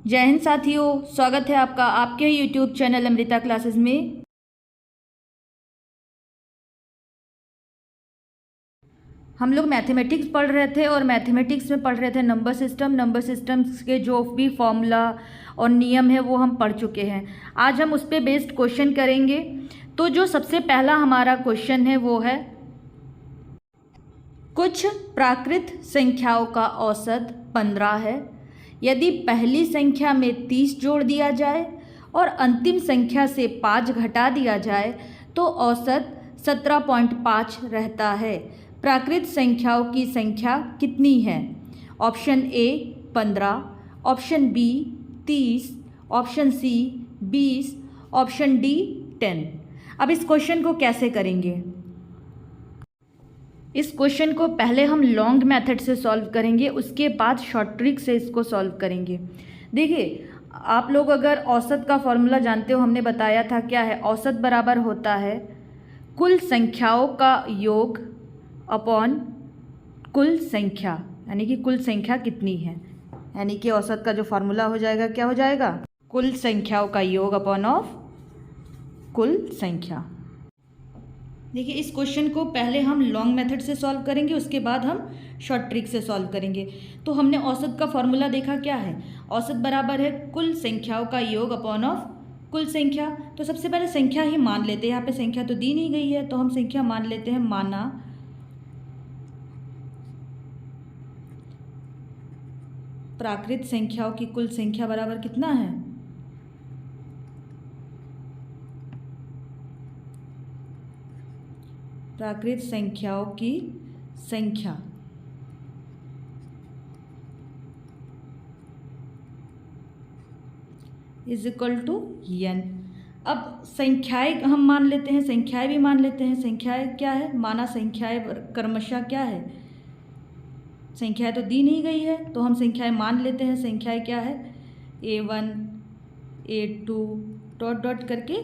जय हिंद साथियों, स्वागत है आपका आपके यूट्यूब चैनल अमृता क्लासेस में। हम लोग मैथमेटिक्स पढ़ रहे थे और मैथमेटिक्स में पढ़ रहे थे नंबर सिस्टम्स के जो भी फॉर्मूला और नियम है वो हम पढ़ चुके हैं। आज हम उस पर बेस्ड क्वेश्चन करेंगे। तो जो सबसे पहला हमारा क्वेश्चन है वो है, कुछ प्राकृत संख्याओं का औसत 15 है। यदि पहली संख्या में 30 जोड़ दिया जाए और अंतिम संख्या से 5 घटा दिया जाए तो औसत 17.5 रहता है। प्राकृत संख्याओं की संख्या कितनी है? Option A 15, option B 30, option C 20, option D 10। अब इस क्वेश्चन को कैसे करेंगे? इस क्वेश्चन को पहले हम लॉन्ग मेथड से सॉल्व करेंगे, उसके बाद शॉर्ट ट्रिक से इसको सॉल्व करेंगे। देखिए, आप लोग अगर औसत का फॉर्मूला जानते हो, हमने बताया था क्या है। औसत बराबर होता है कुल संख्याओं का योग अपॉन कुल संख्या, यानी कि कुल संख्या कितनी है। यानी कि औसत का जो फॉर्मूला हो जाएगा, क्या हो जाएगा? कुल संख्याओं का योग अपॉन ऑफ कुल संख्या। देखिए, इस क्वेश्चन को पहले हम लॉन्ग मेथड से सॉल्व करेंगे, उसके बाद हम शॉर्ट ट्रिक से सॉल्व करेंगे। तो हमने औसत का फॉर्मूला देखा क्या है। औसत बराबर है कुल संख्याओं का योग अपॉन ऑफ कुल संख्या। तो सबसे पहले संख्या ही मान लेते हैं। यहाँ पे संख्या तो दी नहीं गई है, तो हम संख्या मान लेते हैं। माना प्राकृत संख्याओं की कुल संख्या बराबर कितना है? प्राकृत संख्याओं की संख्या इज इक्वल टू n। अब संख्याएं हम मान लेते हैं, संख्याएं भी मान लेते हैं। संख्याएं क्या है? माना संख्याएं क्रमशः क्या है? संख्याएं तो दी नहीं गई है, तो हम संख्याएं मान लेते हैं। संख्याएं क्या है? a1 a2 डॉट डॉट करके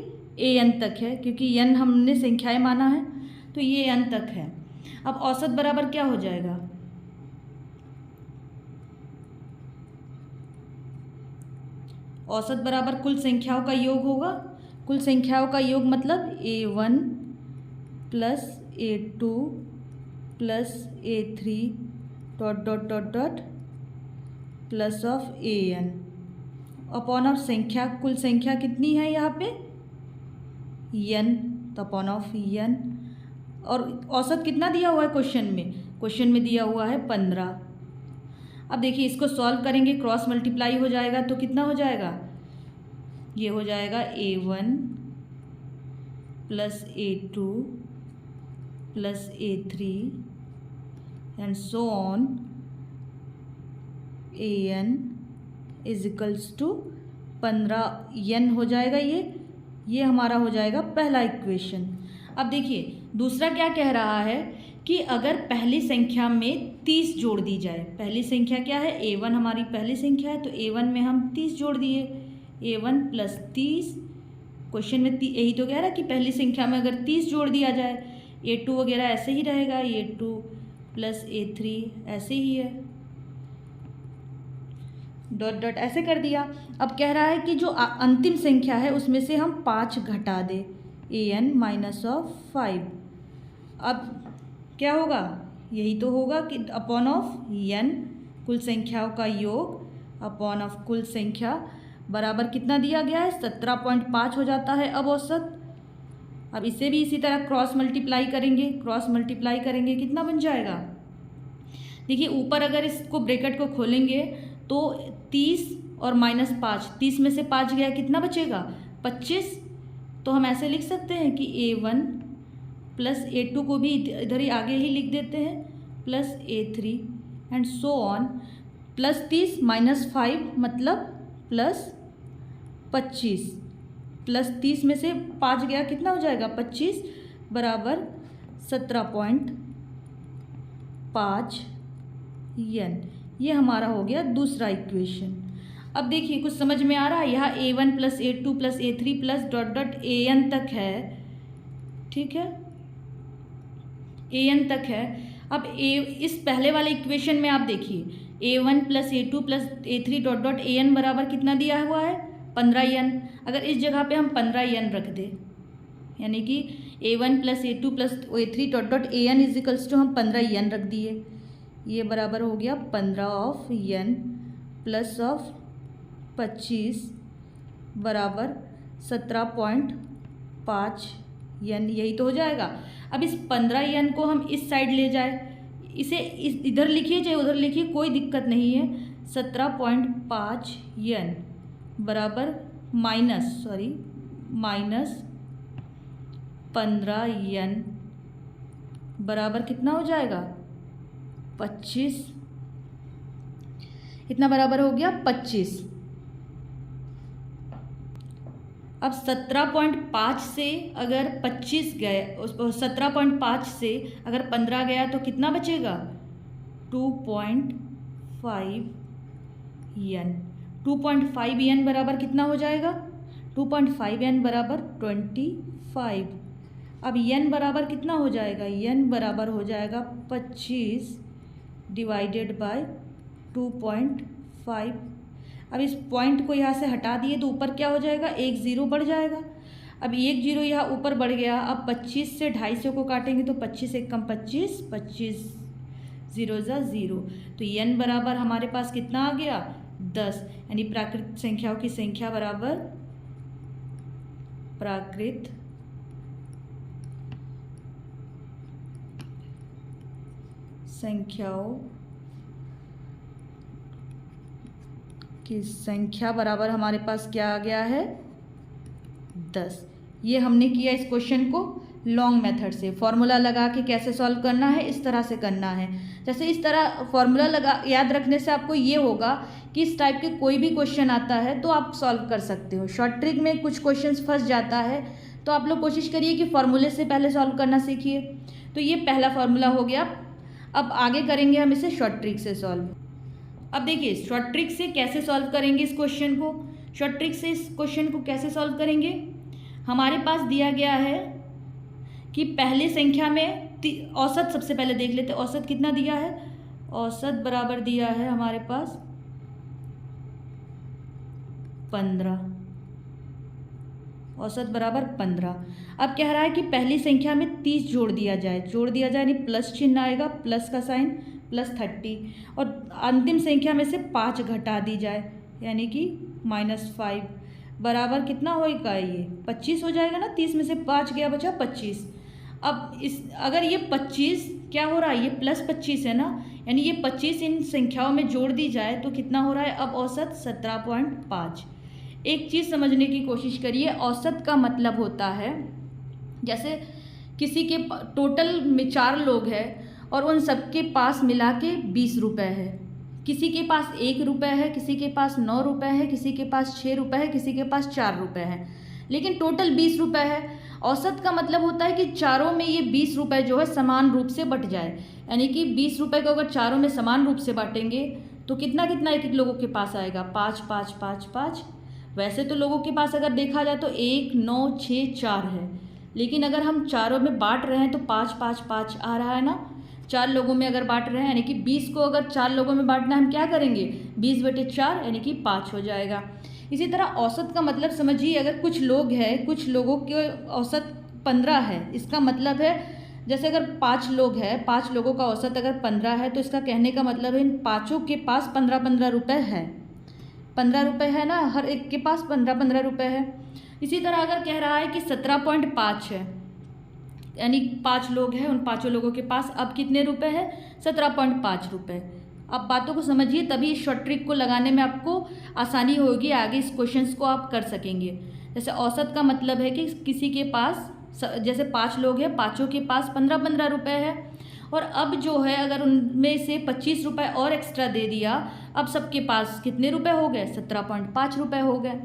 an तक है, क्योंकि n हमने संख्याएं माना है, तो ये n तक है। अब औसत बराबर क्या हो जाएगा? औसत बराबर कुल संख्याओं का योग होगा। कुल संख्याओं का योग मतलब a1 plus a2 plus a3 dot dot dot dot plus of an upon of संख्या। कुल संख्या कितनी है यहाँ पे? n, तो अपॉन ऑफ n। और औसत कितना दिया हुआ है क्वेश्चन में? क्वेश्चन में दिया हुआ है 15। अब देखिए, इसको सॉल्व करेंगे, क्रॉस मल्टीप्लाई हो जाएगा तो कितना हो जाएगा? ये हो जाएगा a1 plus a2 plus a3 and so on an is equals to 15 n हो जाएगा। ये हमारा हो जाएगा पहला इक्वेशन। अब देखिए, दूसरा क्या कह रहा है कि अगर पहली संख्या में 30 जोड़ दी जाए। पहली संख्या क्या है? a1 हमारी पहली संख्या है, तो a1 में हम 30 जोड़ दिए। a1 प्लस 30, क्वेश्चन में यही तो कह रहा है कि पहली संख्या में अगर 30 जोड़ दिया जाए। a2 वगैरह ऐसे ही रहेगा, a2 प्लस a3 ऐसे ही है, डॉट डॉट ऐसे कर दिया। अब कह रहा है कि जो अंतिम संख्या है उसमें से हम 5 घटा दें, an माइनस ऑफ 5। अब क्या होगा? यही तो होगा कि अपॉन ऑफ n, कुल संख्याओं का योग अपॉन ऑफ कुल संख्या बराबर कितना दिया गया है? 17.5 हो जाता है अब औसत। अब इसे भी इसी तरह क्रॉस मल्टीप्लाई करेंगे। क्रॉस मल्टीप्लाई करेंगे कितना बन जाएगा? देखिए, ऊपर अगर इसको ब्रैकेट को खोलेंगे तो 30 और माइनस 5, 30 में से 5 गया, कितना बचेगा? 25। तो हम ऐसे लिख सकते हैं कि a1 प्लस a2 को भी इधर ही आगे ही लिख देते हैं, plus a3 and so on. Plus 30 minus 5 मतलब प्लस 25। प्लस 30 में से 5 गया, कितना हो जाएगा? 25 बराबर 17.5 n। ये हमारा हो गया दूसरा इक्वेशन। अब देखिए, कुछ समझ में आ रहा है? यहाँ a1 plus a2 plus a3 plus dot dot an तक है, ठीक है, an तक है। अब इस पहले वाले इक्वेशन में आप देखिए A1 plus A2 plus A3 dot dot AN बराबर कितना दिया हुआ है 15n। अगर इस जगह पे हम 15n रख दें, यानी कि A1 plus A2 plus A3 dot dot AN is equals to हम 15n रख दिए, ये बराबर हो गया 15 ऑफ n प्लस ऑफ 25 बराबर 17.5 n, यही तो हो जाएगा। अब इस 15n को हम इस साइड ले जाए, इसे इधर लिखिए चाहे उधर लिखिए, कोई दिक्कत नहीं है। 17.5 n बराबर माइनस 15n बराबर कितना हो जाएगा 25, इतना बराबर हो गया 25। अब 17.5 से अगर 25 गए, 17.5 से अगर 15 गया तो कितना बचेगा 2.5n। 2.5n बराबर कितना हो जाएगा 2.5n बराबर 25। अब n बराबर कितना हो जाएगा, n बराबर हो जाएगा 25 डिवाइडेड बाय 2.5। अब इस पॉइंट को यहाँ से हटा दिए तो ऊपर क्या हो जाएगा, एक ज़ीरो बढ़ जाएगा। अब एक जीरो यहाँ ऊपर बढ़ गया। अब 25 से 250 को काटेंगे तो 25 एक कम 25, 25 0 ज़ा 0, तो n बराबर हमारे पास कितना आ गया 10, यानी प्राकृत संख्याओं की संख्या बराबर प्राकृत संख्याओं की संख्या बराबर हमारे पास क्या आ गया है 10। ये हमने किया इस क्वेश्चन को लॉन्ग मेथड से। फॉर्मूला लगा के कैसे सॉल्व करना है, इस तरह से करना है। जैसे इस तरह फॉर्मूला लगा याद रखने से आपको ये होगा कि इस टाइप के कोई भी क्वेश्चन आता है तो आप सॉल्व कर सकते हो। शॉर्ट ट्रिक में कुछ क्वेश्चंस फंस जाता है तो आप लोग कोशिश करिए कि फॉर्मूले से पहले सॉल्व करना सीखिए। तो ये पहला फॉर्मूला हो गया। अब आगे करेंगे हम इसे शॉर्ट ट्रिक से सॉल्व। अब देखिए शॉर्ट ट्रिक से कैसे सॉल्व करेंगे इस क्वेश्चन को। शॉर्ट ट्रिक से इस क्वेश्चन को कैसे सॉल्व करेंगे, हमारे पास दिया गया है कि पहली संख्या में औसत सबसे पहले देख लेते हैं। औसत कितना दिया है, औसत बराबर दिया है हमारे पास 15, औसत बराबर 15। अब कह रहा है कि पहली संख्या में 30 जोड़ दिया जाए, यानी प्लस चिन्ह आएगा, प्लस का साइन, प्लस 30, और अंतिम संख्या में से 5 घटा दी जाए, यानी कि -5 बराबर कितना होगा, ये 25 हो जाएगा ना। 30 में से 5 गया, बचा 25। अब इस अगर ये 25 क्या हो रहा है, ये प्लस 25 है ना, यानी ये 25 इन संख्याओं में जोड़ दी जाए तो कितना हो रहा है, अब औसत 17.5। एक चीज़ समझने की कोशिश करिए, औसत का मतलब होता है जैसे किसी के टोटल में 4 लोग हैं और उन सबके पास मिला के 20 रुपये है, किसी के पास 1 रुपये है, किसी के पास 9 रुपये है, किसी के पास 6 रुपये है, किसी के पास 4 रुपये है, लेकिन टोटल 20 रुपये है। औसत का मतलब होता है कि चारों में ये 20 रुपये जो है समान रूप से बट जाए, यानी कि 20 रुपये को अगर चारों में समान रूप से बांटेंगे तो कितना कितना एक एक लोगों के पास आएगा, 5 5 5 5। वैसे तो लोगों के पास अगर देखा जाए तो 1 9 6 4 है, लेकिन अगर हम चारों में बांट रहे हैं तो 5 5 5 आ रहा है ना। 4 लोगों में अगर बांट रहे हैं, यानी कि 20 को अगर 4 लोगों में बांटना है, हम क्या करेंगे, 20/4 यानी कि 5 हो जाएगा। इसी तरह औसत का मतलब समझिए, अगर कुछ लोग हैं, कुछ लोगों के औसत 15 है, इसका मतलब है जैसे अगर 5 लोग हैं, 5 लोगों का औसत अगर 15 है तो इसका कहने का मतलब है इन पाँचों के पास 15-15 रुपये है, 15 रुपये है ना, हर एक के पास 15-15 रुपये है। इसी तरह अगर कह रहा है कि 17.5 है, यानी 5 लोग हैं, उन 5 लोगों के पास अब कितने रुपए हैं, 17.5 रुपये। अब बातों को समझिए, तभी इस शॉर्ट ट्रिक को लगाने में आपको आसानी होगी, आगे इस क्वेश्चंस को आप कर सकेंगे। जैसे औसत का मतलब है कि किसी के पास जैसे 5 लोग हैं, पाँचों के पास 15-15 रुपये है, और अब जो है अगर उनमें से 25 रुपये और एक्स्ट्रा दे दिया, अब सबके पास कितने रुपए हो गए, 17.5 रुपये हो गए।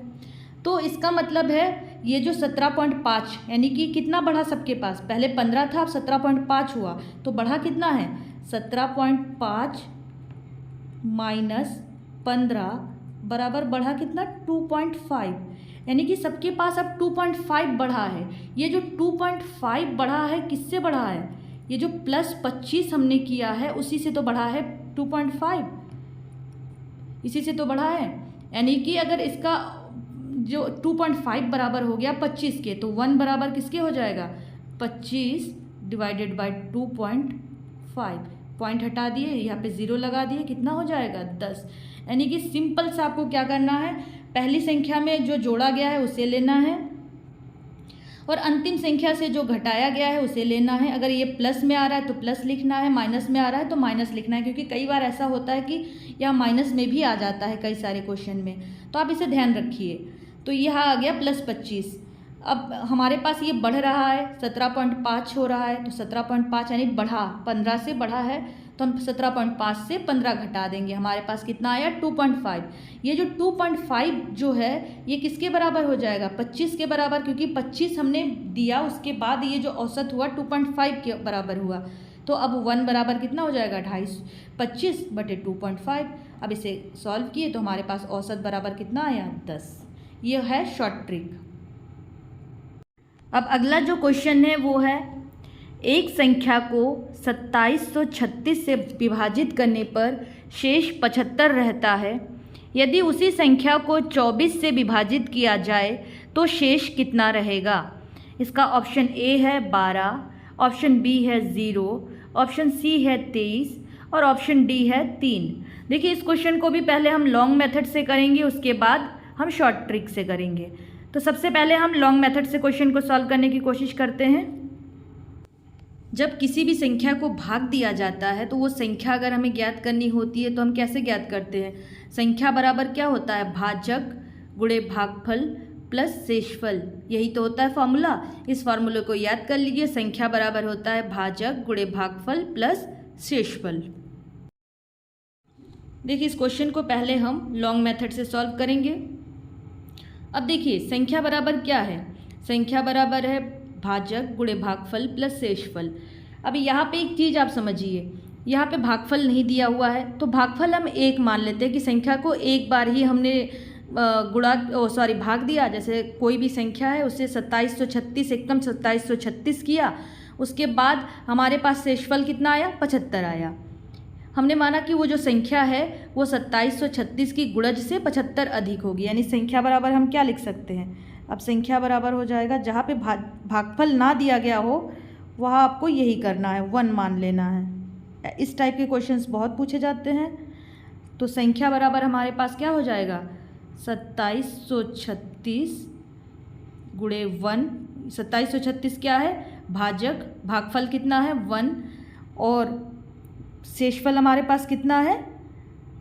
तो इसका मतलब है ये जो 17.5 यानी कि कितना बढ़ा सबके पास, पहले 15 था अब 17.5 हुआ, तो बढ़ा कितना है, 17.5 माइनस 15 बराबर बढ़ा कितना, 2.5, यानी कि सबके पास अब 2.5 बढ़ा है। ये जो 2.5 बढ़ा है किससे बढ़ा है, ये जो प्लस 25 हमने किया है उसी से तो बढ़ा है 2.5। इसी से तो बढ़ा है, यानी कि अगर इसका जो 2.5 बराबर हो गया 25 के, तो 1 बराबर किसके हो जाएगा 25 डिवाइडेड बाय 2.5, पॉइंट हटा दिए, यहाँ पे 0 लगा दिए, कितना हो जाएगा 10। यानी कि सिंपल सा आपको क्या करना है, पहली संख्या में जो जोड़ा गया है उसे लेना है और अंतिम संख्या से जो घटाया गया है उसे लेना है। अगर ये प्लस में आ रहा है तो प्लस लिखना है, माइनस में आ रहा है तो माइनस लिखना है, क्योंकि कई बार ऐसा होता है कि यहाँ माइनस में भी आ जाता है कई सारे क्वेश्चन में, तो आप इसे ध्यान रखिए। तो यहाँ आ गया +25। अब हमारे पास ये बढ़ रहा है, 17.5 हो रहा है, तो 17.5 यानी बढ़ा, 15 से बढ़ा है, तो हम 17.5 से 15 घटा देंगे, हमारे पास कितना आया 2.5। ये जो 2.5 जो है ये किसके बराबर हो जाएगा 25 के बराबर, क्योंकि 25 हमने दिया, उसके बाद ये जो औसत हुआ 2.5 के बराबर हुआ। तो अब 1 बराबर कितना हो जाएगा 2.5, 25/2.5। अब इसे सॉल्व किए तो हमारे पास औसत बराबर कितना आया 10। यह है शॉर्ट ट्रिक। अब अगला जो क्वेश्चन है वो है, एक संख्या को 2736 से विभाजित करने पर शेष 75 रहता है। यदि उसी संख्या को 24 से विभाजित किया जाए तो शेष कितना रहेगा। इसका ऑप्शन ए है 12, ऑप्शन बी है 0, ऑप्शन सी है 23 और ऑप्शन डी है 3। देखिए इस क्वेश्चन को भी पहले हम लॉन्ग मेथड से करेंगे, उसके बाद हम शॉर्ट ट्रिक से करेंगे। तो सबसे पहले हम लॉन्ग मेथड से क्वेश्चन को सॉल्व करने की कोशिश करते हैं। जब किसी भी संख्या को भाग दिया जाता है तो वो संख्या अगर हमें ज्ञात करनी होती है तो हम कैसे ज्ञात करते हैं, संख्या बराबर क्या होता है भाजक गुणे भागफल प्लस शेषफल, यही तो होता है फॉर्मूला। इस फॉर्मूले को याद कर लीजिए, संख्या बराबर होता है भाजक गुणे भागफल प्लस शेषफल। देखिए इस क्वेश्चन को पहले हम लॉन्ग मेथड से सॉल्व करेंगे। अब देखिए संख्या बराबर क्या है, संख्या बराबर है भाजक गुणे भागफल प्लस शेषफल। अब यहाँ पे एक चीज़ आप समझिए, यहाँ पे भागफल नहीं दिया हुआ है तो भागफल हम 1 मान लेते हैं कि संख्या को एक बार ही हमने भाग दिया। जैसे कोई भी संख्या है उससे 2736 एकदम 2736 किया, उसके बाद हमारे पास शेषफल कितना आया 75 आया। हमने माना कि वो जो संख्या है वो 2736 की गुणज से 75 अधिक होगी, यानी संख्या बराबर हम क्या लिख सकते हैं। अब संख्या बराबर हो जाएगा, जहाँ पे भागफल ना दिया गया हो वहाँ आपको यही करना है, 1 मान लेना है। इस टाइप के क्वेश्चंस बहुत पूछे जाते हैं। तो संख्या बराबर हमारे पास क्या हो जाएगा 2736 गुणे 1। 2736 क्या है भाजक, भागफल कितना है 1 और शेषफल हमारे पास कितना है,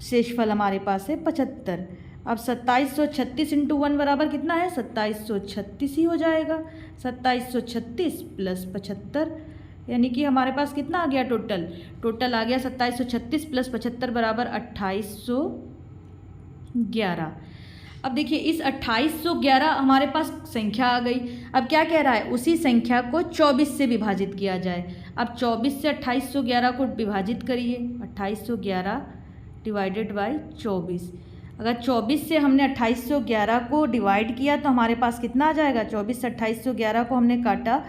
शेषफल हमारे पास है 75। अब 2736 इंटू 1 बराबर कितना है 2736 ही हो जाएगा। 2736 प्लस 75, यानी कि हमारे पास कितना आ गया टोटल आ गया 2736 प्लस 75 बराबर 2811। अब देखिए इस 2811 हमारे पास संख्या आ गई। अब क्या कह रहा है, उसी संख्या को 24 से विभाजित किया जाए। अब 24 से 2811 को विभाजित करिए, 2811 डिवाइडेड बाय 24। अगर 24 से हमने 2811 को डिवाइड किया तो हमारे पास कितना आ जाएगा, 24 से 2811 को हमने काटा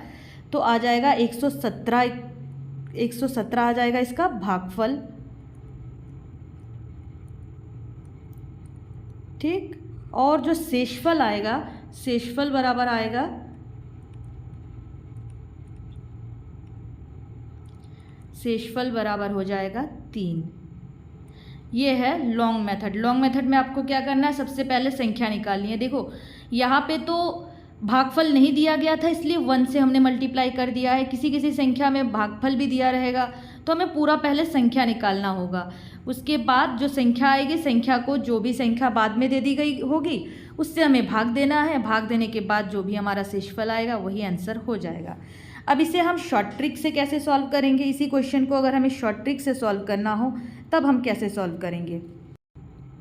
तो आ जाएगा 117 आ जाएगा इसका भागफल। ठीक, और जो शेषफल आएगा, शेषफल बराबर आएगा शेषफल बराबर हो जाएगा 3। ये है लॉन्ग मेथड। लॉन्ग मेथड में आपको क्या करना है, सबसे पहले संख्या निकालनी है। देखो यहाँ पे तो भागफल नहीं दिया गया था इसलिए 1 से हमने मल्टीप्लाई कर दिया है। किसी किसी संख्या में भागफल भी दिया रहेगा तो हमें पूरा पहले संख्या निकालना होगा। उसके बाद जो संख्या आएगी, संख्या को जो भी संख्या बाद में दे दी गई होगी उससे हमें भाग देना है। भाग देने के बाद जो भी हमारा शेषफल आएगा वही आंसर हो जाएगा। अब इसे हम शॉर्ट ट्रिक से कैसे सॉल्व करेंगे, इसी क्वेश्चन को अगर हमें शॉर्ट ट्रिक से सॉल्व करना हो तब हम कैसे सॉल्व करेंगे।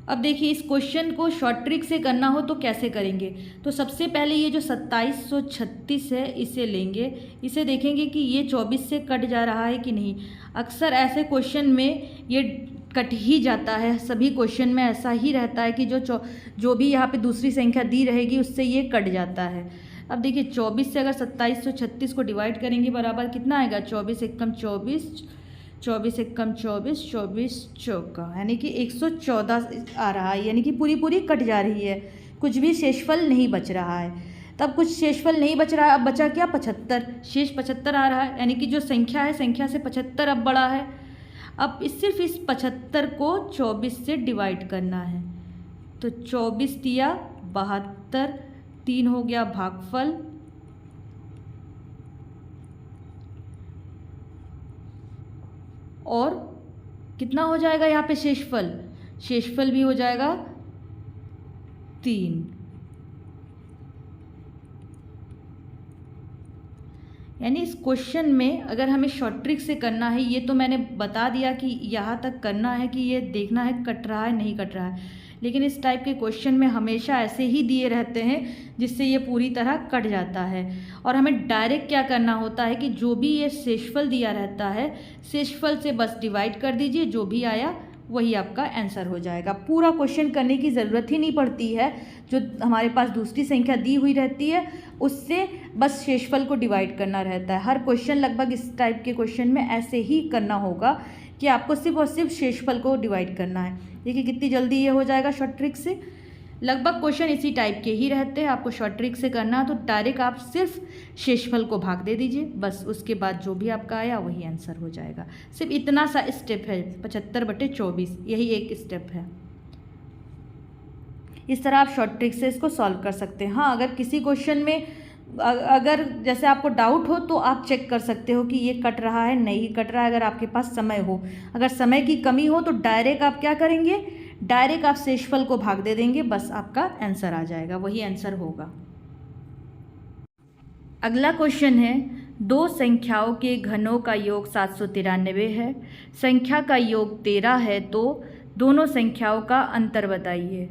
अब देखिए इस क्वेश्चन को शॉर्ट ट्रिक से करना हो तो कैसे करेंगे। तो सबसे पहले ये जो 2736 है इसे लेंगे, इसे देखेंगे कि ये 24 से कट जा रहा है कि नहीं। अक्सर ऐसे क्वेश्चन में ये कट ही जाता है, सभी क्वेश्चन में ऐसा ही रहता है कि जो भी यहाँ पे दूसरी संख्या दी रहेगी उससे ये कट जाता है। अब देखिए 24 से अगर 2736 को डिवाइड करेंगे बराबर कितना आएगा, 24 एकम 24, 24 एकम 24, 24 चौका, यानी कि 114 आ रहा है, यानी कि पूरी पूरी कट जा रही है, कुछ भी शेषफल नहीं बच रहा है। तब कुछ शेषफल नहीं बच रहा है, अब बचा क्या? 75, शेष 75 आ रहा है, यानी कि जो संख्या है संख्या से 75 अब बड़ा है। अब सिर्फ इस 75 को 24 से डिवाइड करना है, तो 24 दिया 72, 3 हो गया भागफल, और कितना हो जाएगा यहाँ पे शेषफल? शेषफल भी हो जाएगा 3। यानी इस क्वेश्चन में अगर हमें शॉर्ट ट्रिक से करना है, ये तो मैंने बता दिया कि यहाँ तक करना है कि ये देखना है कट रहा है नहीं कट रहा है, लेकिन इस टाइप के क्वेश्चन में हमेशा ऐसे ही दिए रहते हैं जिससे ये पूरी तरह कट जाता है। और हमें डायरेक्ट क्या करना होता है कि जो भी ये शेषफल दिया रहता है, शेषफल से बस डिवाइड कर दीजिए, जो भी आया वही आपका आंसर हो जाएगा। पूरा क्वेश्चन करने की ज़रूरत ही नहीं पड़ती है, जो हमारे पास दूसरी संख्या दी हुई रहती है उससे बस शेषफल को डिवाइड करना रहता है। हर क्वेश्चन लगभग इस टाइप के क्वेश्चन में ऐसे ही करना होगा कि आपको सिर्फ और सिर्फ शेषफल को डिवाइड करना है। देखिए कितनी जल्दी ये हो जाएगा शॉर्ट ट्रिक से। लगभग क्वेश्चन इसी टाइप के ही रहते हैं, आपको शॉर्ट ट्रिक से करना है तो डायरेक्ट आप सिर्फ शेषफल को भाग दे दीजिए, बस उसके बाद जो भी आपका आया वही आंसर हो जाएगा। सिर्फ इतना सा स्टेप है, 75/24, यही एक स्टेप है। इस तरह आप शॉर्ट ट्रिक से इसको सॉल्व कर सकते हैं। हाँ, अगर किसी क्वेश्चन में अगर जैसे आपको डाउट हो तो आप चेक कर सकते हो कि ये कट रहा है नहीं कट रहा है, अगर आपके पास समय हो। अगर समय की कमी हो तो डायरेक्ट आप क्या करेंगे, डायरेक्ट आप शेषफल को भाग दे देंगे, बस आपका आंसर आ जाएगा, वही आंसर होगा। अगला क्वेश्चन है, दो संख्याओं के घनों का योग 793 है, संख्या का योग 13 है, तो दोनों संख्याओं का अंतर बताइए।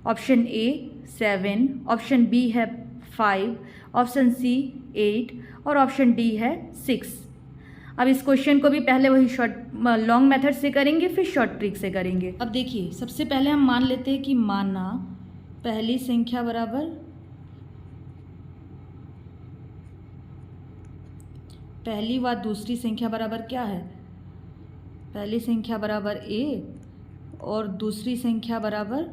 ऑप्शन ए 7, ऑप्शन बी है 5, ऑप्शन सी 8 और ऑप्शन डी है 6। अब इस क्वेश्चन को भी पहले वही लॉन्ग मेथड से करेंगे, फिर शॉर्ट ट्रिक से करेंगे। अब देखिए सबसे पहले हम मान लेते हैं कि माना पहली संख्या बराबर पहली व दूसरी संख्या बराबर क्या है, पहली संख्या बराबर ए और दूसरी संख्या बराबर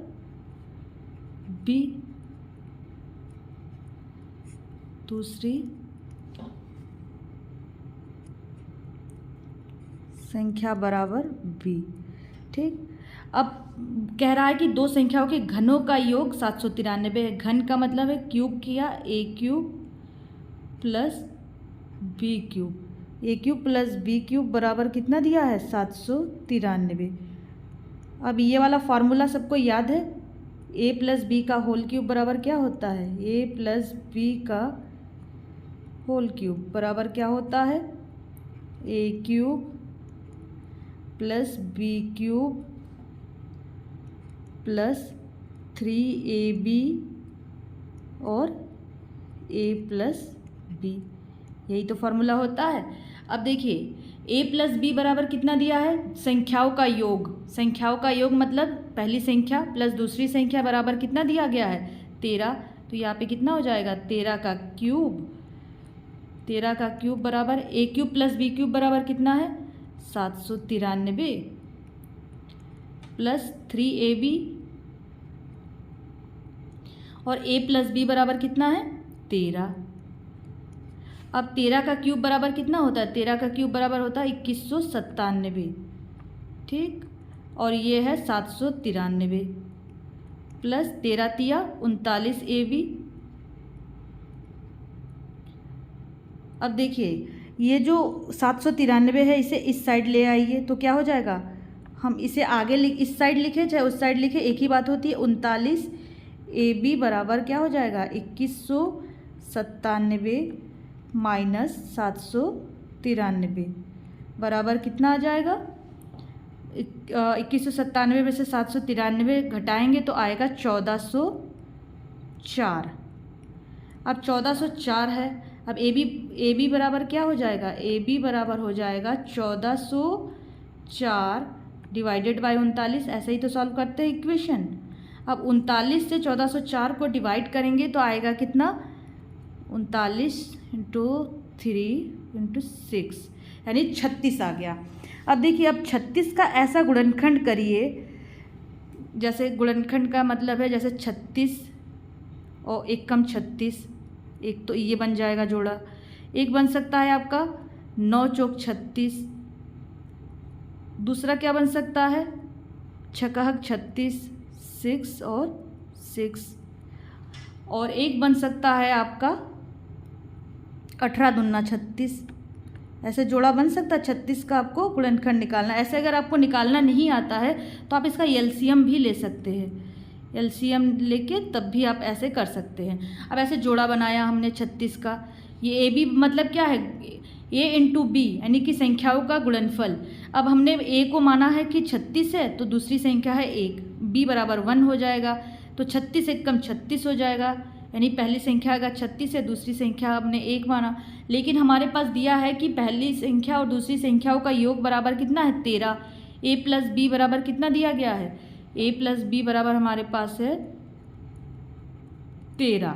बी, दूसरी संख्या बराबर बी। ठीक, अब कह रहा है कि दो संख्याओं के घनों का योग 793 है। घन का मतलब है क्यूब किया, ए क्यूब प्लस बी क्यूब, ए क्यूब प्लस बी क्यूब बराबर कितना दिया है 793। अब ये वाला फॉर्मूला सबको याद है, ए प्लस बी का होल क्यूब बराबर क्या होता है, ए प्लस बी का होल क्यूब बराबर क्या होता है, A cube plus B cube plus 3ab और a प्लस बी, यही तो फॉर्मूला होता है। अब देखिए a प्लस बी बराबर कितना दिया है, संख्याओं का योग, संख्याओं का योग मतलब पहली संख्या प्लस दूसरी संख्या बराबर कितना दिया गया है 13, तो यहाँ पे कितना हो जाएगा 13 का क्यूब, 13 का क्यूब बराबर a cube plus B cube बराबर कितना है 793 प्लस 3ab और a प्लस बी बराबर कितना है 13। अब 13 का क्यूब बराबर कितना होता है, 13 का क्यूब बराबर होता है 2197। ठीक, और ये है 793 प्लस 13 तिया 39ab। अब देखिए ये जो 793 है इसे इस साइड ले आइए तो क्या हो जाएगा, हम इसे आगे इस साइड लिखे चाहे उस साइड लिखे एक ही बात होती है। 39ab बराबर क्या हो जाएगा 2197 माइनस 793 बराबर कितना आ जाएगा, 2197 में से 793 घटाएंगे तो आएगा 1404। अब 1404 है, अब ए बी बराबर क्या हो जाएगा, ए बी बराबर हो जाएगा 1404 डिवाइडेड बाय 39। ऐसे ही तो सॉल्व करते हैं इक्वेशन। अब 39 से 1404 को डिवाइड करेंगे तो आएगा कितना 39 × 3 × 6, यानी 36 आ गया। अब देखिए, अब 36 का ऐसा गुणनखंड करिए, जैसे गुणनखंड का मतलब है जैसे 36 और 1 कम 36, एक तो ये बन जाएगा जोड़ा। एक बन सकता है आपका 9 चौक 36, दूसरा क्या बन सकता है छकहक 36, 6 और 6, और एक बन सकता है आपका 18 दूना 36। ऐसे जोड़ा बन सकता है 36 का। आपको गुणनखंड निकालना, ऐसे अगर आपको निकालना नहीं आता है तो आप इसका एलसीएम भी ले सकते हैं, एलसीएम लेके तब भी आप ऐसे कर सकते हैं। अब ऐसे जोड़ा बनाया हमने 36 का, ये ए बी मतलब क्या है, ए इंटू बी यानी कि संख्याओं का गुणनफल। अब हमने ए को माना है कि 36 है तो दूसरी संख्या है 1, बी बराबर 1 हो जाएगा, तो 36 एक कम 36 हो जाएगा, यानी पहली संख्या अगर 36 है दूसरी संख्या हमने 1 माना। लेकिन हमारे पास दिया है कि पहली संख्या और दूसरी संख्याओं का योग बराबर कितना है 13, ए प्लस बी बराबर कितना दिया गया है, ए प्लस बी बराबर हमारे पास है 13।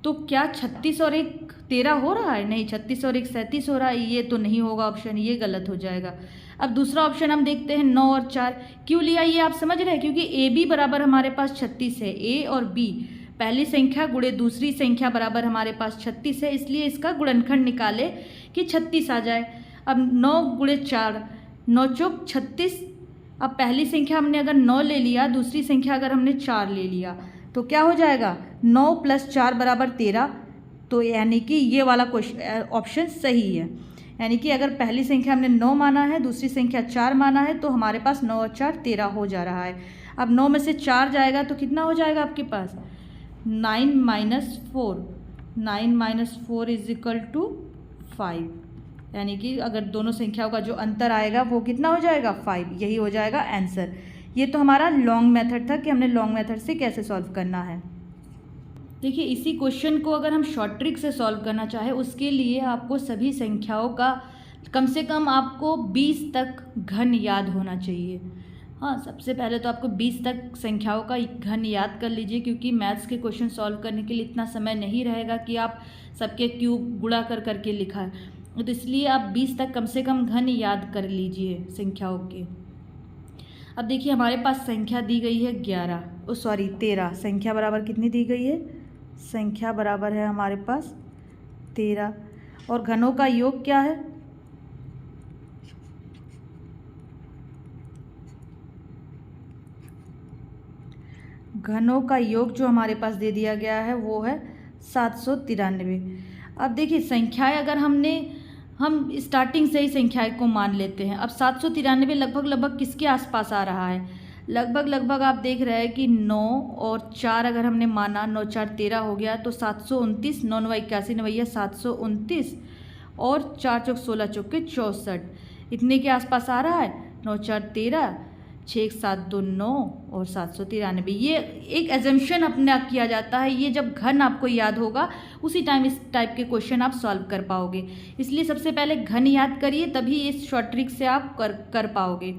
तो क्या 36 और 1 13 हो रहा है? नहीं, 36 और 1 37 हो रहा है, ये तो नहीं होगा ऑप्शन, ये गलत हो जाएगा। अब दूसरा ऑप्शन हम देखते हैं 9 और 4। क्यों लिया ये आप समझ रहे हैं, क्योंकि ए बी बराबर हमारे पास 36 है, ए और बी पहली संख्या गुणे दूसरी संख्या बराबर हमारे पास 36 है, इसलिए इसका गुणनखंड निकाले कि 36 आ जाए। अब 9 गुणे 4, 9 चौक 36। अब पहली संख्या हमने अगर 9 ले लिया, दूसरी संख्या अगर हमने 4 ले लिया, तो क्या हो जाएगा 9 + 4 बराबर 13। तो यानी कि ये वाला क्वेश्चन ऑप्शन सही है, यानी कि अगर पहली संख्या हमने 9 माना है, दूसरी संख्या 4 माना है, तो हमारे पास 9 और 4 13 हो जा रहा है। अब 9 में से 4 जाएगा तो कितना हो जाएगा आपके पास 9 - 4, 9 - 4 = 5, यानी कि अगर दोनों संख्याओं का जो अंतर आएगा वो कितना हो जाएगा 5, यही हो जाएगा आंसर। ये तो हमारा लॉन्ग मेथड था कि हमने लॉन्ग मेथड से कैसे सॉल्व करना है। देखिए, इसी क्वेश्चन को अगर हम शॉर्ट ट्रिक से सॉल्व करना चाहे, उसके लिए आपको सभी संख्याओं का कम से कम आपको 20 तक घन याद होना चाहिए। हाँ, सबसे पहले तो आपको 20 तक संख्याओं का घन याद कर लीजिए, क्योंकि मैथ्स के क्वेश्चन सॉल्व करने के लिए इतना समय नहीं रहेगा कि आप सबके क्यूब गुणा कर करके लिखा है, तो इसलिए आप 20 तक कम से कम घन याद कर लीजिए संख्याओं के। अब देखिए, हमारे पास संख्या दी गई है 13। संख्या बराबर कितनी दी गई है, संख्या बराबर है हमारे पास 13, और घनों का योग क्या है, घनों का योग जो हमारे पास दे दिया गया है वो है 793। अब देखिए, संख्याएं अगर हम स्टार्टिंग से ही संख्याएं को मान लेते हैं। अब 793 लगभग किसके आसपास आ रहा है, लगभग आप देख रहे हैं कि 9 और 4 अगर हमने माना, 9 4 13 हो गया, तो 729, 9 9 81, 9 729, और 4 चौक 16 चौके 64, इतने के आसपास आ रहा है। 9 4 13, 6 1 7 2 9 और 793। ये एक एजम्पशन अपना किया जाता है, ये जब घन आपको याद होगा उसी टाइम इस टाइप के क्वेश्चन आप सॉल्व कर पाओगे। इसलिए सबसे पहले घन याद करिए, तभी इस शॉर्ट ट्रिक से आप कर पाओगे।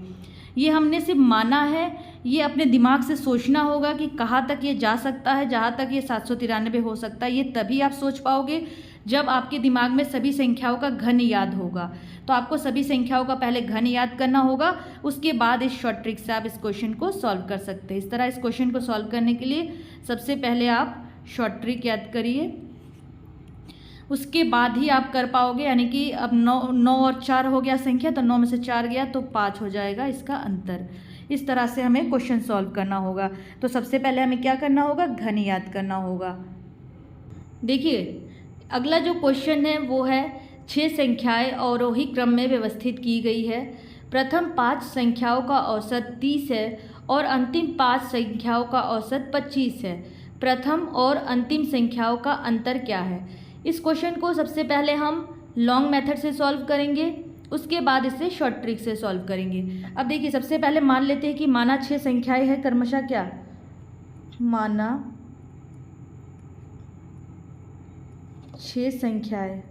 ये हमने सिर्फ माना है, ये अपने दिमाग से सोचना होगा कि कहाँ तक ये जा सकता है, जहाँ तक ये 793 हो सकता है, ये तभी आप सोच पाओगे जब आपके दिमाग में सभी संख्याओं का घन याद होगा। तो आपको सभी संख्याओं का पहले घन याद करना होगा, उसके बाद इस शॉर्ट ट्रिक से आप इस क्वेश्चन को सॉल्व कर सकते हैं। इस तरह इस क्वेश्चन को सॉल्व करने के लिए सबसे पहले आप शॉर्ट ट्रिक याद करिए, उसके बाद ही आप कर पाओगे। यानी कि अब 9 और 4 हो गया संख्या, तो 9 में से 4 गया तो 5 हो जाएगा इसका अंतर। इस तरह से हमें क्वेश्चन सॉल्व करना होगा। तो सबसे पहले हमें क्या करना होगा, घन याद करना होगा। देखिए, अगला जो क्वेश्चन है वो है 6 संख्याएं अवरोही क्रम में व्यवस्थित की गई है। प्रथम 5 संख्याओं का औसत 30 है और अंतिम 5 संख्याओं का औसत 25 है। प्रथम और अंतिम संख्याओं का अंतर क्या है? इस क्वेश्चन को सबसे पहले हम लॉन्ग मेथड से सॉल्व करेंगे, उसके बाद इसे शॉर्ट ट्रिक से सॉल्व करेंगे। अब देखिए, सबसे पहले मान लेते हैं कि माना 6 संख्याएं हैं, क्रमशः क्या, माना 6 संख्याएं,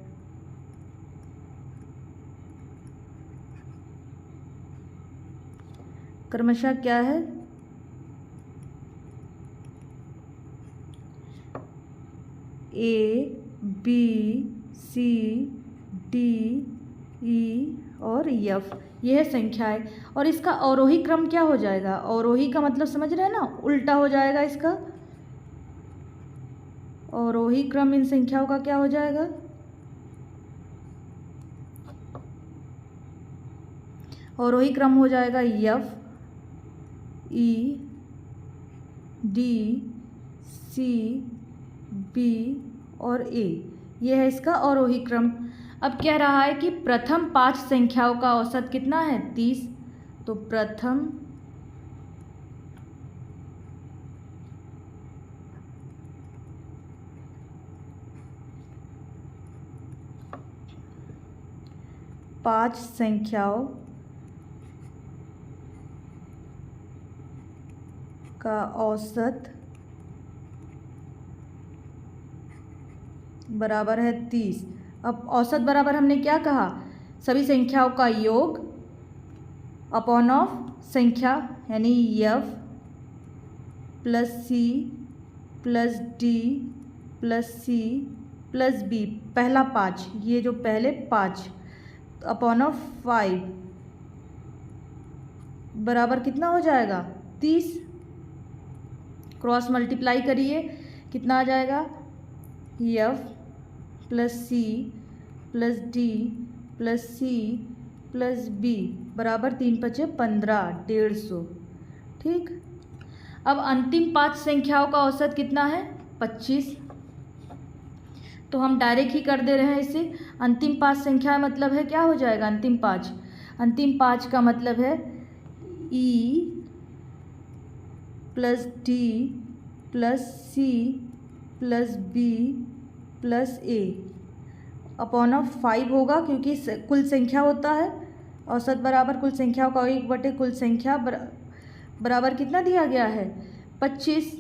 क्रमशः क्या है, A B C D E और यफ, ये है संख्याएं। और इसका अवरोही क्रम क्या हो जाएगा? अवरोही का मतलब समझ रहे हैं ना, उल्टा हो जाएगा इसका। अवरोही क्रम इन संख्याओं का क्या हो जाएगा? अवरोही क्रम हो जाएगा एफ, ई, डी, सी, बी और ए। ये है इसका अवरोही क्रम। अब कह रहा है कि प्रथम 5 संख्याओं का औसत कितना है? 30। तो प्रथम 5 संख्याओं का औसत बराबर है 30। अब औसत बराबर हमने क्या कहा? सभी संख्याओं का योग अपॉन ऑफ संख्या, यानी F plus C plus D plus C plus B, पहला 5, ये जो पहले 5 अपॉन ऑफ 5 बराबर कितना हो जाएगा? 30। क्रॉस मल्टीप्लाई करिए, कितना आ जाएगा? F plus C plus D plus C plus B बराबर 3 × 5 = 15, 150। ठीक। अब अंतिम 5 संख्याओं का औसत कितना है? 25। तो हम डायरेक्ट ही कर दे रहे हैं इसे। अंतिम 5 संख्या मतलब है क्या हो जाएगा? अंतिम 5, अंतिम 5 का मतलब है E plus D plus C plus B plus A upon of 5 होगा, क्योंकि कुल संख्या होता है। औसत बराबर कुल संख्याओं का एक बटे कुल संख्या बराबर कितना दिया गया है? 25।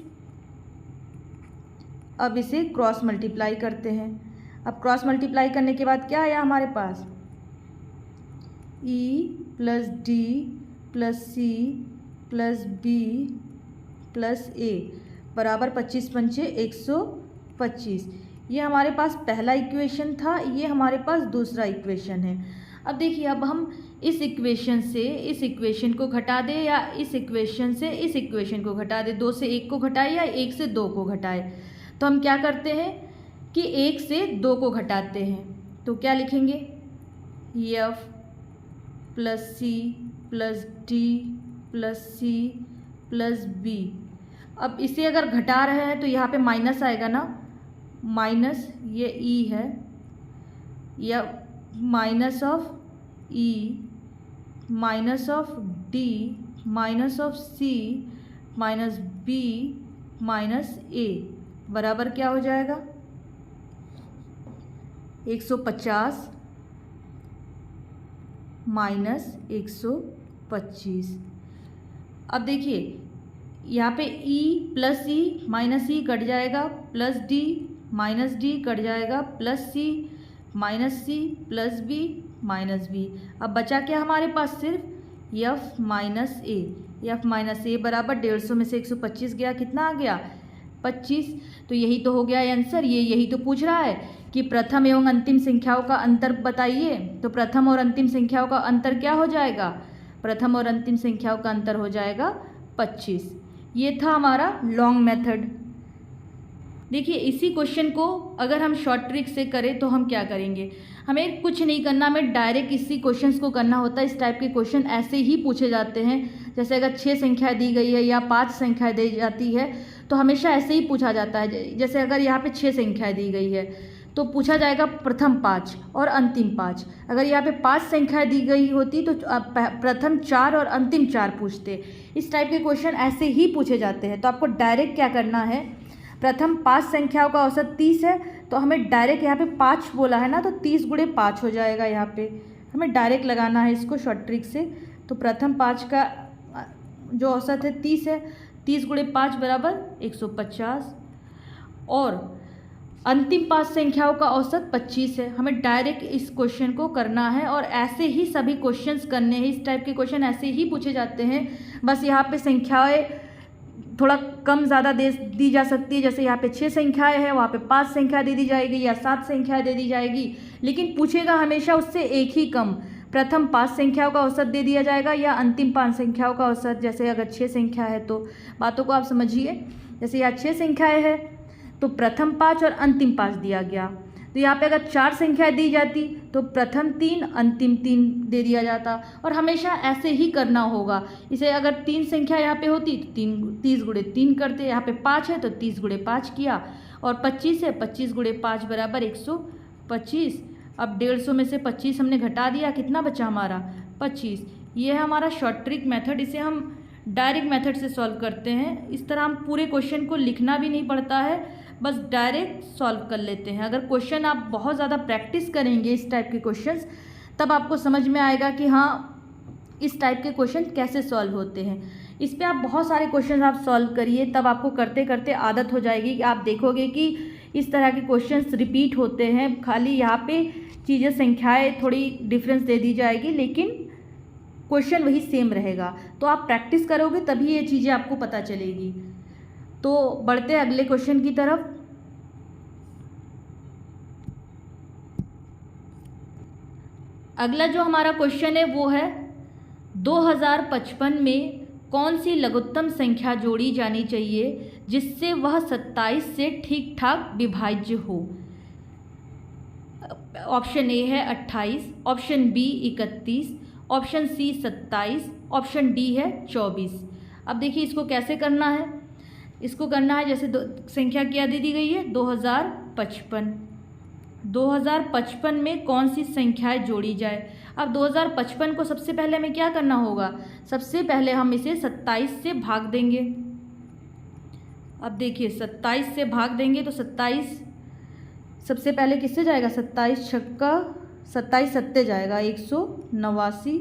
अब इसे क्रॉस मल्टीप्लाई करते हैं। अब क्रॉस मल्टीप्लाई करने के बाद क्या आया हमारे पास? E plus D plus C plus B plus A बराबर 25 × 5 = 125। ये हमारे पास पहला इक्वेशन था, ये हमारे पास दूसरा इक्वेशन है। अब देखिए, अब हम इस इक्वेशन से इस इक्वेशन को घटा दें या इस इक्वेशन से इस इक्वेशन को घटा दें, 2 से 1 को घटाए या 1 से 2 को घटाए, तो हम क्या करते हैं कि 1 से 2 को घटाते हैं। तो क्या लिखेंगे? F plus C plus D plus C plus B. अब इसे अगर घटा रहे हैं तो यहाँ पे माइनस आएगा ना, माइनस, ये ई है, या minus of E minus of D minus of C minus B minus A बराबर क्या हो जाएगा? 150 माइनस 125। अब देखिए, यहाँ पे E plus E minus E cut जाएगा, plus D minus D cut जाएगा, plus C minus C plus B minus B. अब बचा क्या हमारे पास? सिर्फ F minus A. F minus A बराबर 150 में से 125 गया, कितना आ गया? 25। तो यही तो हो गया आंसर। यही तो पूछ रहा है कि प्रथम एवं अंतिम संख्याओं का अंतर बताइए। तो प्रथम और अंतिम संख्याओं का अंतर क्या हो जाएगा? प्रथम और अंतिम संख्याओं का अंतर हो जाएगा 25। ये था हमारा लॉन्ग मेथड। देखिए, इसी क्वेश्चन को अगर हम शॉर्ट ट्रिक से करें तो हम क्या करेंगे? हमें कुछ नहीं करना, हमें डायरेक्ट इसी क्वेश्चंस को करना होता है। इस टाइप के क्वेश्चन ऐसे ही पूछे जाते हैं। जैसे अगर 6 संख्याएं दी गई है या 5 संख्याएं दी जाती है तो हमेशा ऐसे ही पूछा जाता है। जैसे अगर यहाँ पे 6 संख्याएं दी गई है तो पूछा जाएगा प्रथम 5 और अंतिम 5। अगर यहाँ पे 5 संख्याएं दी गई होती तो प्रथम 4 और अंतिम 4 पूछते। इस टाइप के क्वेश्चन ऐसे ही पूछे जाते हैं। तो आपको डायरेक्ट क्या करना है? प्रथम 5 संख्याओं का औसत 30 है, तो हमें डायरेक्ट यहाँ पे 5 बोला है ना, तो 30 × 5 हो जाएगा। यहाँ पे हमें डायरेक्ट लगाना है इसको शॉर्ट ट्रिक से। तो प्रथम 5 का जो औसत है 30 है, 30 × 5 बराबर 150, और अंतिम 5 संख्याओं का औसत 25 है। हमें डायरेक्ट इस क्वेश्चन को करना है और ऐसे ही सभी क्वेश्चंस करने हैं। इस टाइप के क्वेश्चन ऐसे ही पूछे जाते हैं। बस यहाँ पे संख्याएं थोड़ा कम ज़्यादा दी जा सकती है। जैसे यहाँ पे 6 संख्याएं हैं, वहाँ पे 5 संख्या दे दी जाएगी या 7 संख्या दे दी जाएगी, लेकिन पूछेगा हमेशा उससे एक ही कम। प्रथम 5 संख्याओं का औसत दे दिया जाएगा या अंतिम 5 संख्याओं का औसत। जैसे अगर 6 संख्या है तो बातों को आप समझिए। जैसे यहाँ 6 संख्याएँ हैं तो प्रथम 5 और अंतिम 5 दिया गया। तो यहाँ पे अगर 4 संख्याएँ दी जाती तो प्रथम 3 अंतिम 3 दे दिया जाता, और हमेशा ऐसे ही करना होगा। इसे अगर 3 संख्या यहाँ पे होती तो 30 गुणे 3 करते, यहाँ पे 5 है तो 30 गुणे 5 किया, और 25 है 25 गुणे 5 बराबर 125। अब 150 में से 25 हमने घटा दिया, कितना बचा हमारा 25। ये है हमारा शॉर्ट ट्रिक मेथड, इसे हम डायरेक्ट मेथड से सॉल्व करते हैं। इस तरह हम पूरे क्वेश्चन को लिखना भी नहीं पड़ता है, बस डायरेक्ट सॉल्व कर लेते हैं। अगर क्वेश्चन आप बहुत ज़्यादा प्रैक्टिस करेंगे इस टाइप के क्वेश्चंस, तब आपको समझ में आएगा कि हाँ इस टाइप के क्वेश्चन कैसे सॉल्व होते हैं। इस पे आप बहुत सारे क्वेश्चन आप सॉल्व करिए, तब आपको करते करते आदत हो जाएगी कि आप देखोगे कि इस तरह के क्वेश्चंस रिपीट होते हैं। खाली यहाँ पे चीज़ें संख्याएँ थोड़ी डिफरेंस दे दी जाएगी, लेकिन क्वेश्चन वही सेम रहेगा। तो आप प्रैक्टिस करोगे तभी ये चीज़ें आपको पता चलेगी। तो बढ़ते हैं अगले क्वेश्चन की तरफ। अगला जो हमारा क्वेश्चन है वो है 2055 में कौन सी लघुत्तम संख्या जोड़ी जानी चाहिए जिससे वह 27 से ठीक ठाक विभाज्य हो। ऑप्शन ए है 28, option B 31, option C 27, option D है 24। अब देखिए इसको कैसे करना है। इसको करना है जैसे संख्या क्या दे दी गई है 2055। 2055 में कौन सी संख्याएं जोड़ी जाए। अब 2055 को सबसे पहले हमें क्या करना होगा, सबसे पहले हम इसे 27 से भाग देंगे। अब देखिए 27 से भाग देंगे तो 27 सबसे पहले किससे जाएगा, 27 छक्का 27 सत्ते जाएगा 189,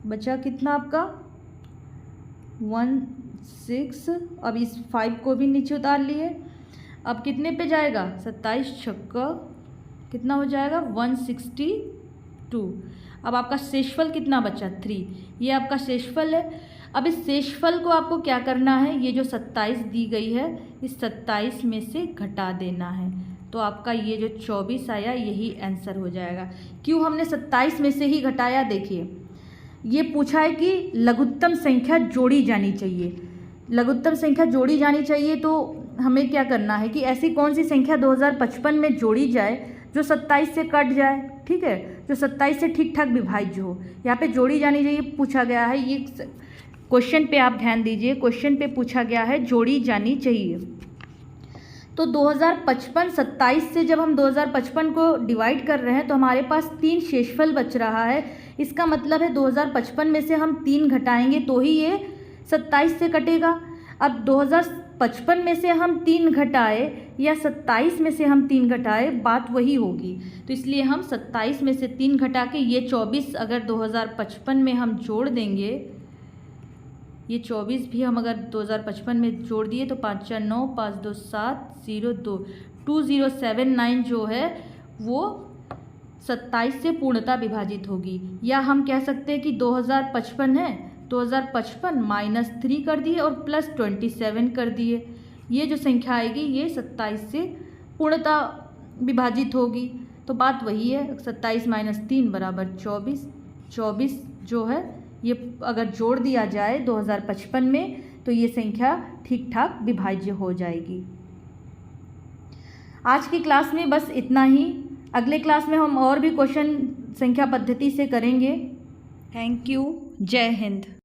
बचा कितना आपका 16। अब इस 5 को भी नीचे उतार लिए। अब कितने पे जाएगा, 27 छक्का कितना हो जाएगा 162। अब आपका शेषफल कितना बचा 3, ये आपका शेषफल है। अब इस शेषफल को आपको क्या करना है, ये जो 27 दी गई है इस 27 में से घटा देना है, तो आपका ये जो 24 आया यही आंसर हो जाएगा। क्यों हमने 27 में से ही घटाया, देखिए ये पूछा है कि लघुत्तम संख्या जोड़ी जानी चाहिए। लघुत्तम संख्या जोड़ी जानी चाहिए तो हमें क्या करना है कि ऐसी कौन सी संख्या 2055 में जोड़ी जाए जो 27 से कट जाए, ठीक है, जो 27 से ठीक ठाक विभाज्य हो। यहाँ पे जोड़ी जानी चाहिए पूछा गया है। ये क्वेश्चन पे आप ध्यान दीजिए, क्वेश्चन पे पूछा गया है जोड़ी जानी चाहिए। तो 2055 27 से जब हम 2055 को डिवाइड कर रहे हैं तो हमारे पास 3 शेषफल बच रहा है। इसका मतलब है 2055 में से हम 3 घटाएंगे तो ही ये 27 से कटेगा। अब 2055 में से हम 3 घटाए या 27 में से हम 3 घटाए, बात वही होगी। तो इसलिए हम 27 में से 3 घटा के ये 24 अगर 2055 में हम जोड़ देंगे, ये 24 भी हम अगर 2055 में जोड़ दिए तो 5 4 9 5 2 7 0 2 2079 जो है वो 27 से पूर्णतः विभाजित होगी। या हम कह सकते हैं कि 2055 है, 2055 -3 कर दिए और +27 कर दिए, ये जो संख्या आएगी ये 27 से पूर्णतः विभाजित होगी। तो बात वही है, 27 - 3 बराबर 24। 24 जो है ये अगर जोड़ दिया जाए 2055 में तो ये संख्या ठीक ठाक विभाज्य हो जाएगी। आज की क्लास में बस इतना ही। अगले क्लास में हम और भी क्वेश्चन संख्या पद्धति से करेंगे। Thank you. जय हिंद।